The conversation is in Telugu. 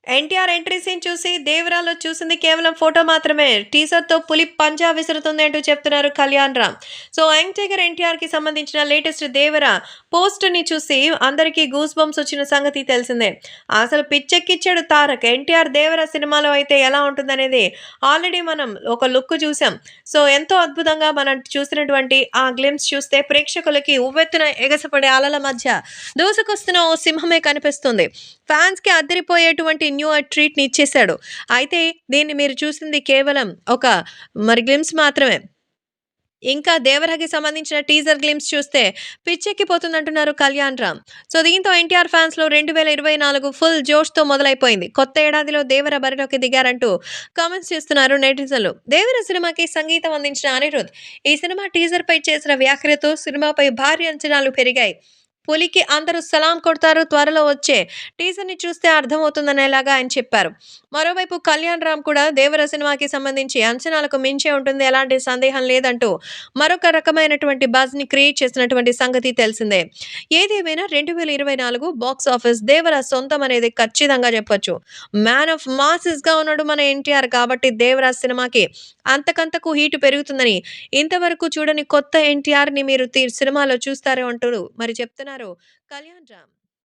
ఎన్టీఆర్ ఎంట్రీ సీన్ చూసి 'దేవరా'లో చూసింది కేవలం ఫోటో మాత్రమే. టీజర్‌తో పులి పంజా విసురుతుంది అంటూ చెప్తున్నారు Kalyan Ram. So, young tiger ఎన్టీఆర్‌కి సంబంధించిన లేటెస్ట్ 'దేవర' పోస్ట్‌ని చూసి అందరికీ గూస్ బంప్స్ వచ్చిన సంగతి తెలిసిందే. అసలు పిచ్చెక్కిచ్చాడు తారక్. ఎన్టీఆర్ 'దేవర' సినిమాలో అయితే ఎలా ఉంటుందనేది ఆల్రెడీ మనం ఒక లుక్ చూసాం. సో, ఎంతో అద్భుతంగా మనం చూసినటువంటి ఆ గ్లింప్స్ చూస్తే ప్రేక్షకులకి ఉవ్వెత్తున ఎగసిపడే అలల మధ్య దూసుకొస్తున్న ఓ సింహమే కనిపిస్తుంది. ఫ్యాన్స్‌కి అదిరిపోయేటువంటి న్యూ ట్రీట్‌ని ఇచ్చేసాడు. అయితే దీన్ని మీరు చూసింది కేవలం ఒక గ్లింప్స్ మాత్రమే. ఇంకా 'దేవర'కి సంబంధించిన టీజర్ గ్లింప్స్ చూస్తే పిచ్చెక్కిపోతుందంటున్నారు కళ్యాణ్ రామ్. సో, దీంతో ఎన్టీఆర్ ఫ్యాన్స్‌లో 2024 ఫుల్ జోష్‌తో మొదలైపోయింది. కొత్త ఏడాదిలో 'దేవర' బరిలోకి దిగారంటూ కామెంట్స్ చేస్తున్నారు నెటిజన్లు. 'దేవర' సినిమాకి సంగీతం అందించిన అనిరుద్ ఈ సినిమా టీజర్‌పై చేసిన వ్యాఖ్యలతో సినిమాపై భారీ అంచనాలు పెరిగాయి. పులికి అందరూ సలాం కొడతారు. త్వరలో వచ్చే టీజర్‌ని చూస్తే అర్థమవుతుందనేలాగా ఆయన చెప్పారు. మరోవైపు కళ్యాణ్ రామ్ కూడా 'దేవర' సినిమాకి సంబంధించి అంచనాలకు మించే ఉంటుంది. ఎలాంటి సందేహం లేదంటూ మరొక రకమైనటువంటి బజ్‌ని క్రియేట్ చేసినటువంటి సంగతి తెలిసిందే. ఏదేమైనా 2024 బాక్స్ ఆఫీస్ 'దేవర' సొంతం అనేది ఖచ్చితంగా చెప్పొచ్చు. మ్యాన్ ఆఫ్ మాసెస్‌గా ఉన్నాడు మన ఎన్టీఆర్ కాబట్టి 'దేవర' సినిమాకి అంతకంతకు హీట్ పెరుగుతుందని ఇంతవరకు చూడని కొత్త ఎన్టీఆర్‌ని మీరు సినిమాలో చూస్తారు అంటూ మరి చెప్తున్నారు కళ్యాణ్ రామ్.